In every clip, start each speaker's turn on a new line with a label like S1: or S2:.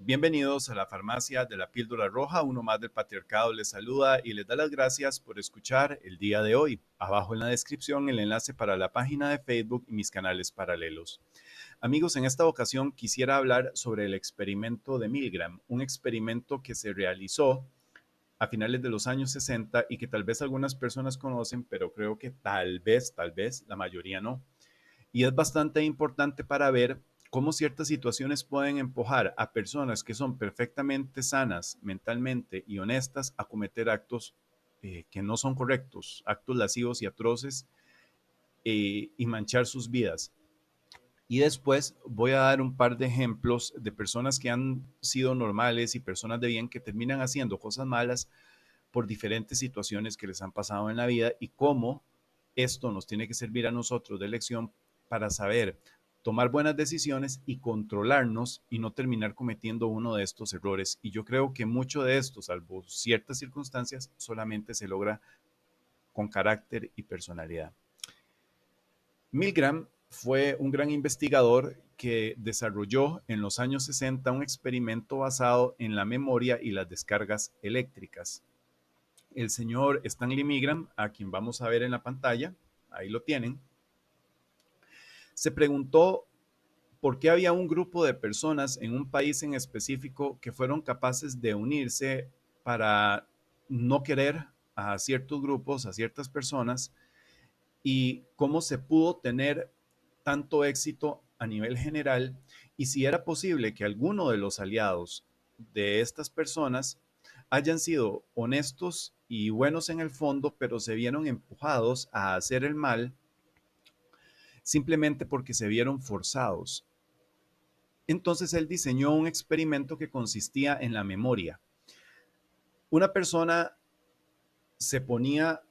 S1: Bienvenidos a la farmacia de la píldora roja, uno más del patriarcado les saluda y les da las gracias por escuchar el día de hoy. Abajo en la descripción el enlace para la página de Facebook y mis canales paralelos. Amigos, en esta ocasión quisiera hablar sobre el experimento de Milgram, un experimento que se realizó a finales de los años 60 y que tal vez algunas personas conocen, pero creo que tal vez la mayoría no. Y es bastante importante para ver cómo ciertas situaciones pueden empujar a personas que son perfectamente sanas mentalmente y honestas a cometer actos que no son correctos, actos lascivos y atroces y manchar sus vidas. Y después voy a dar un par de ejemplos de personas que han sido normales y personas de bien que terminan haciendo cosas malas por diferentes situaciones que les han pasado en la vida y cómo esto nos tiene que servir a nosotros de lección para saber tomar buenas decisiones y controlarnos y no terminar cometiendo uno de estos errores. Y yo creo que mucho de esto, salvo ciertas circunstancias, solamente se logra con carácter y personalidad. Milgram fue un gran investigador que desarrolló en los años 60 un experimento basado en la memoria y las descargas eléctricas. El señor Stanley Milgram, a quien vamos a ver en la pantalla, ahí lo tienen, se preguntó por qué había un grupo de personas en un país en específico que fueron capaces de unirse para no querer a ciertos grupos, a ciertas personas, y cómo se pudo tener tanto éxito a nivel general y si era posible que alguno de los aliados de estas personas hayan sido honestos y buenos en el fondo, pero se vieron empujados a hacer el mal simplemente porque se vieron forzados. Entonces él diseñó un experimento que consistía en la memoria. Una persona se ponía,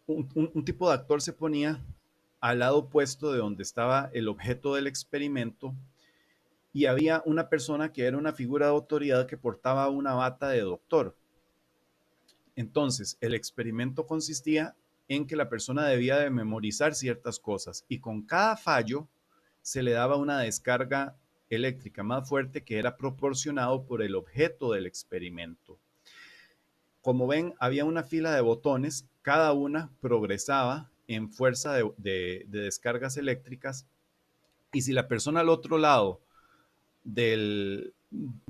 S1: un tipo de actor se ponía al lado opuesto de donde estaba el objeto del experimento y había una persona que era una figura de autoridad que portaba una bata de doctor. Entonces, el experimento consistía en que la persona debía de memorizar ciertas cosas y con cada fallo se le daba una descarga eléctrica más fuerte que era proporcionado por el objeto del experimento. Como ven, había una fila de botones, cada una progresaba en fuerza de descargas eléctricas y si la persona al otro lado de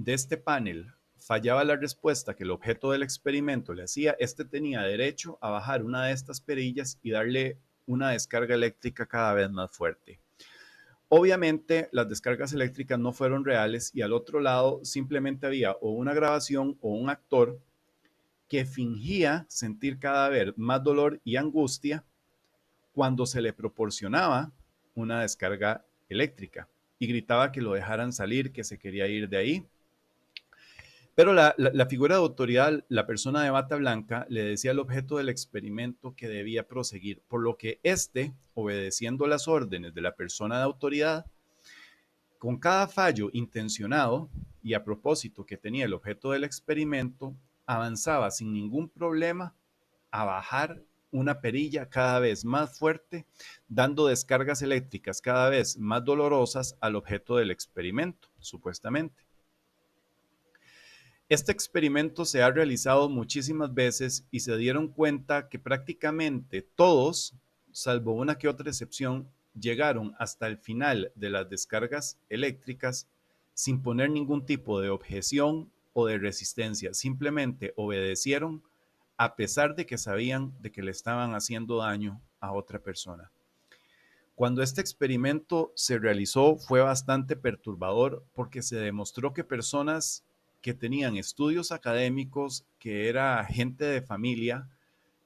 S1: este panel fallaba la respuesta que el objeto del experimento le hacía, este tenía derecho a bajar una de estas perillas y darle una descarga eléctrica cada vez más fuerte. Obviamente las descargas eléctricas no fueron reales y al otro lado simplemente había o una grabación o un actor que fingía sentir cada vez más dolor y angustia cuando se le proporcionaba una descarga eléctrica y gritaba que lo dejaran salir, que se quería ir de ahí. Pero la figura de autoridad, la persona de bata blanca, le decía al objeto del experimento que debía proseguir, por lo que éste, obedeciendo las órdenes de la persona de autoridad, con cada fallo intencionado y a propósito que tenía el objeto del experimento, avanzaba sin ningún problema a bajar una perilla cada vez más fuerte, dando descargas eléctricas cada vez más dolorosas al objeto del experimento, supuestamente. Este experimento se ha realizado muchísimas veces y se dieron cuenta que prácticamente todos, salvo una que otra excepción, llegaron hasta el final de las descargas eléctricas sin poner ningún tipo de objeción o de resistencia. Simplemente obedecieron a pesar de que sabían de que le estaban haciendo daño a otra persona. Cuando este experimento se realizó fue bastante perturbador porque se demostró que personas que tenían estudios académicos, que era gente de familia,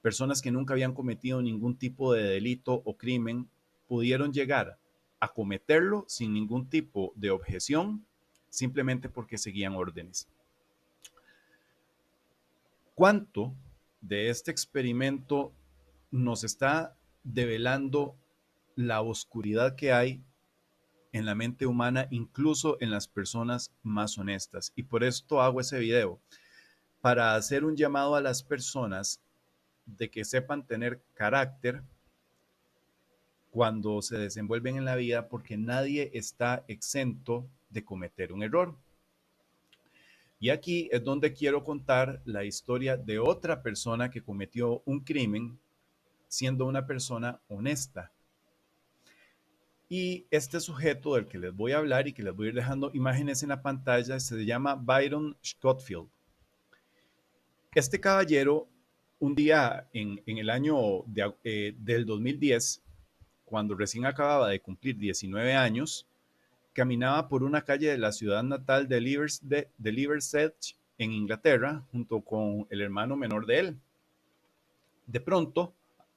S1: personas que nunca habían cometido ningún tipo de delito o crimen, pudieron llegar a cometerlo sin ningún tipo de objeción, simplemente porque seguían órdenes. ¿Cuánto de este experimento nos está develando la oscuridad que hay en la mente humana, incluso en las personas más honestas? Y por esto hago ese video, para hacer un llamado a las personas de que sepan tener carácter cuando se desenvuelven en la vida, porque nadie está exento de cometer un error. Y aquí es donde quiero contar la historia de otra persona que cometió un crimen siendo una persona honesta. Y este sujeto del que les voy a hablar y que les voy a ir dejando imágenes en la pantalla se llama Byron Schofield. Este caballero, un día en el año del 2010, cuando recién acababa de cumplir 19 años, caminaba por una calle de la ciudad natal de Liversedge, en Inglaterra, junto con el hermano menor de él. De pronto,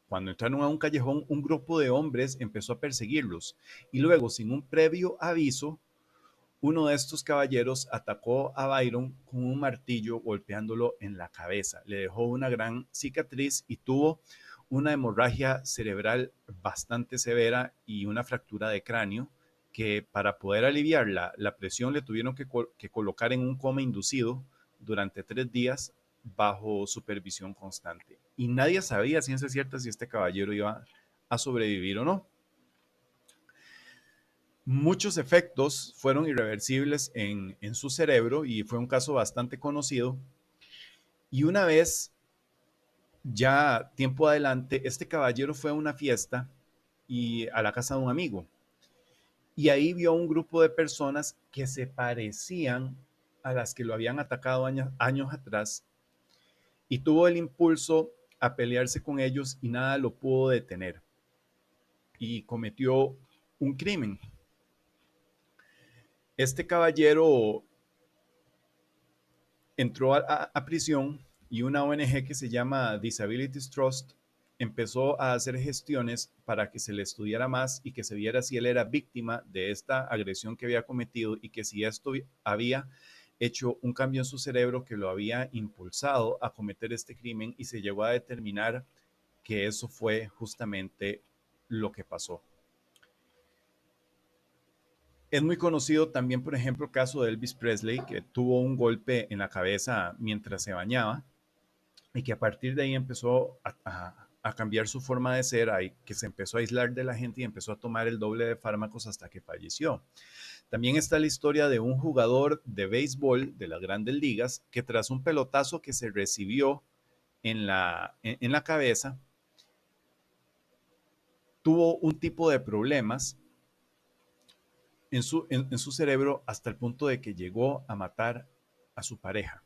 S1: cuando entraron a un callejón, un grupo de hombres empezó a perseguirlos y luego, sin un previo aviso, uno de estos caballeros atacó a Byron con un martillo golpeándolo en la cabeza. Le dejó una gran cicatriz y tuvo una hemorragia cerebral bastante severa y una fractura de cráneo que para poder aliviar la presión le tuvieron que colocar en un coma inducido durante 3 días bajo supervisión constante. Y nadie sabía ciencia cierta si este caballero iba a sobrevivir o no. Muchos efectos fueron irreversibles en su cerebro y fue un caso bastante conocido. Y una vez, ya tiempo adelante, este caballero fue a una fiesta y a la casa de un amigo. Y ahí vio un grupo de personas que se parecían a las que lo habían atacado años atrás y tuvo el impulso a pelearse con ellos y nada lo pudo detener. Y cometió un crimen. Este caballero entró a prisión y una ONG que se llama Disabilities Trust empezó a hacer gestiones para que se le estudiara más y que se viera si él era víctima de esta agresión que había cometido y que si esto había hecho un cambio en su cerebro que lo había impulsado a cometer este crimen y se llegó a determinar que eso fue justamente lo que pasó. Es muy conocido también, por ejemplo, el caso de Elvis Presley, que tuvo un golpe en la cabeza mientras se bañaba y que a partir de ahí empezó a cambiar su forma de ser, que se empezó a aislar de la gente y empezó a tomar el doble de fármacos hasta que falleció. También está la historia de un jugador de béisbol de las grandes ligas que tras un pelotazo que se recibió en la cabeza, tuvo un tipo de problemas en su cerebro hasta el punto de que llegó a matar a su pareja.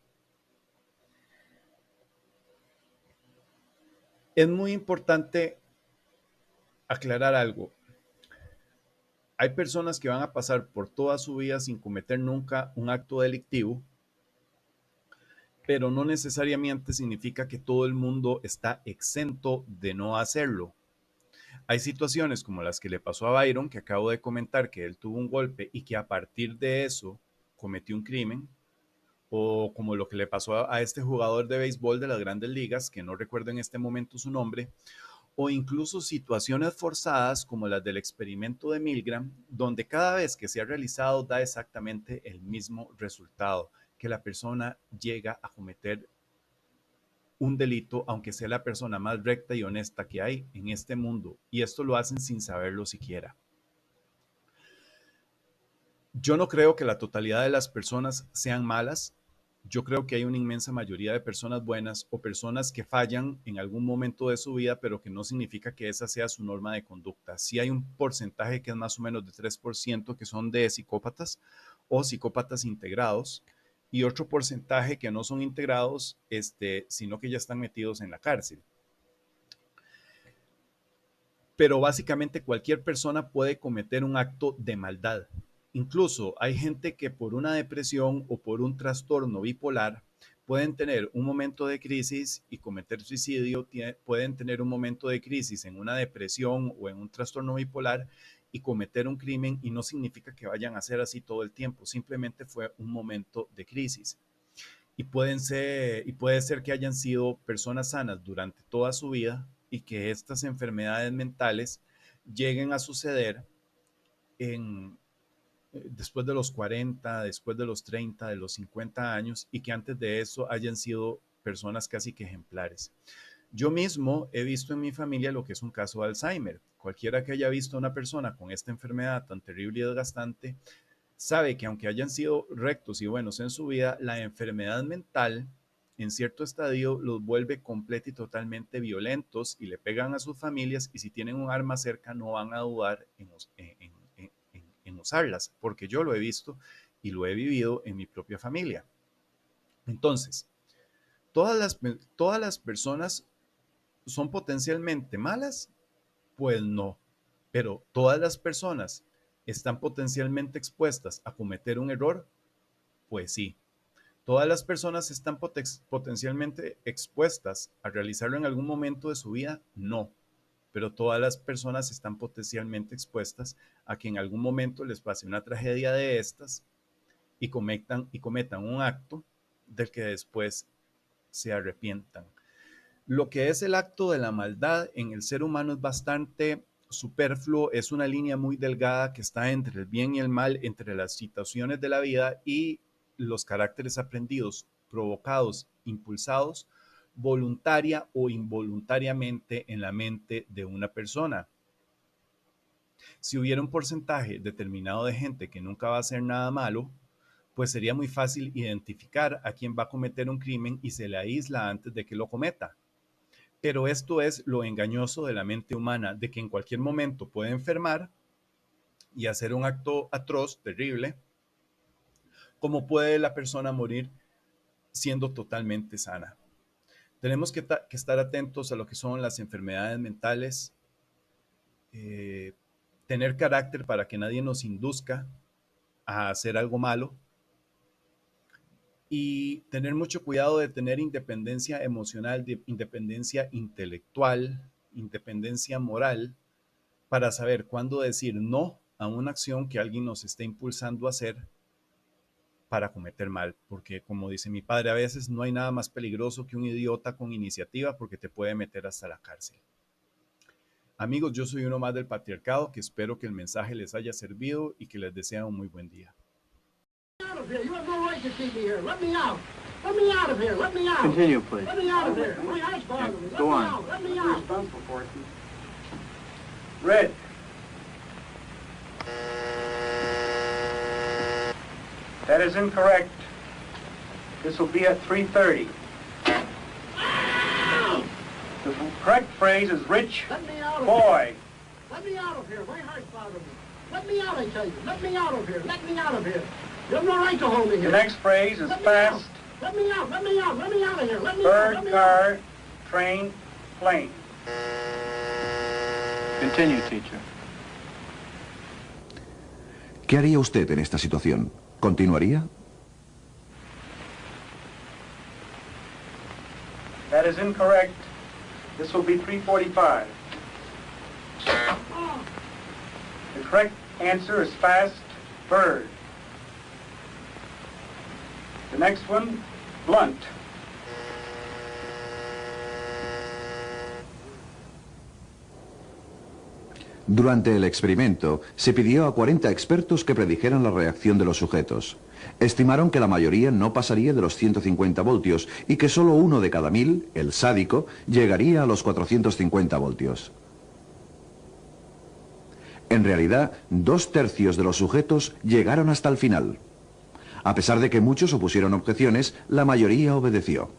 S1: Es muy importante aclarar algo. Hay personas que van a pasar por toda su vida sin cometer nunca un acto delictivo, pero no necesariamente significa que todo el mundo está exento de no hacerlo. Hay situaciones como las que le pasó a Byron, que acabo de comentar, que él tuvo un golpe y que a partir de eso cometió un crimen, o como lo que le pasó a este jugador de béisbol de las grandes ligas, que no recuerdo en este momento su nombre, o incluso situaciones forzadas como las del experimento de Milgram, donde cada vez que se ha realizado da exactamente el mismo resultado, que la persona llega a cometer un delito, aunque sea la persona más recta y honesta que hay en este mundo, y esto lo hacen sin saberlo siquiera. Yo no creo que la totalidad de las personas sean malas. Yo creo que hay una inmensa mayoría de personas buenas o personas que fallan en algún momento de su vida, pero que no significa que esa sea su norma de conducta. Sí hay un porcentaje que es más o menos de 3% que son de psicópatas o psicópatas integrados y otro porcentaje que no son integrados, sino que ya están metidos en la cárcel. Pero básicamente cualquier persona puede cometer un acto de maldad. Incluso hay gente que por una depresión o por un trastorno bipolar pueden tener un momento de crisis y cometer suicidio, pueden tener un momento de crisis en una depresión o en un trastorno bipolar y cometer un crimen y no significa que vayan a ser así todo el tiempo, simplemente fue un momento de crisis. Y puede ser que hayan sido personas sanas durante toda su vida y que estas enfermedades mentales lleguen a suceder en, después de los 40, después de los 30, de los 50 años y que antes de eso hayan sido personas casi que ejemplares. Yo mismo he visto en mi familia lo que es un caso de Alzheimer. Cualquiera que haya visto a una persona con esta enfermedad tan terrible y desgastante sabe que aunque hayan sido rectos y buenos en su vida, la enfermedad mental en cierto estadio los vuelve completo y totalmente violentos y le pegan a sus familias, y si tienen un arma cerca no van a dudar en usarlas, porque yo lo he visto y lo he vivido en mi propia familia. Entonces, ¿todas todas las personas son potencialmente malas? Pues no, pero todas las personas están potencialmente expuestas a cometer un error. Pues sí, todas las personas están potencialmente expuestas a realizarlo en algún momento de su vida. No, pero todas las personas están potencialmente expuestas a que en algún momento les pase una tragedia de estas y cometan un acto del que después se arrepientan. Lo que es el acto de la maldad en el ser humano es bastante superfluo, es una línea muy delgada que está entre el bien y el mal, entre las situaciones de la vida y los caracteres aprendidos, provocados, impulsados, voluntaria o involuntariamente en la mente de una persona. Si hubiera un porcentaje determinado de gente que nunca va a hacer nada malo, pues sería muy fácil identificar a quién va a cometer un crimen y se le aísla antes de que lo cometa. Pero esto es lo engañoso de la mente humana, de que en cualquier momento puede enfermar y hacer un acto atroz, terrible, como puede la persona morir siendo totalmente sana. Tenemos que estar atentos a lo que son las enfermedades mentales, eh, tener carácter para que nadie nos induzca a hacer algo malo, y tener mucho cuidado de tener independencia emocional, de independencia intelectual, independencia moral, para saber cuándo decir no a una acción que alguien nos está impulsando a hacer para cometer mal. Porque como dice mi padre, a veces no hay nada más peligroso que un idiota con iniciativa, porque te puede meter hasta la cárcel. Amigos, yo soy uno más del patriarcado, que espero que el mensaje les haya servido y que les deseo un muy buen día.
S2: You have no right to keep me here. Let me out. Let me out of here. Let me out.
S3: Continue, please.
S2: Let me out of here. My heart's bothering me. Let
S3: Go
S2: me
S3: on.
S2: out. Let me out.
S3: Red. That is incorrect. This will be at 3:30. The correct phrase is rich
S2: Let me out of
S3: boy.
S2: here. Let me out of here. My heart's bothering me. Let me out, I tell you. Let me out of here. Let me out of here. You have no right to hold me
S3: The
S2: here.
S3: next phrase is
S2: Let me
S3: fast,
S2: out. Let me out. Let me out. Let me out of here. Let me out.
S3: bird,
S2: Let me
S3: car, train, plane.
S4: Continue, teacher.
S5: ¿Qué haría usted en esta situación? ¿Continuaría?
S3: That is incorrect. This will be 3:45. The correct answer is fast, bird. The next one, blunt.
S5: Durante el experimento, se pidió a 40 expertos que predijeran la reacción de los sujetos. Estimaron que la mayoría no pasaría de los 150 voltios y que solo uno de cada 1000, el sádico, llegaría a los 450 voltios. En realidad, 2/3 de los sujetos llegaron hasta el final. A pesar de que muchos opusieron objeciones, la mayoría obedeció.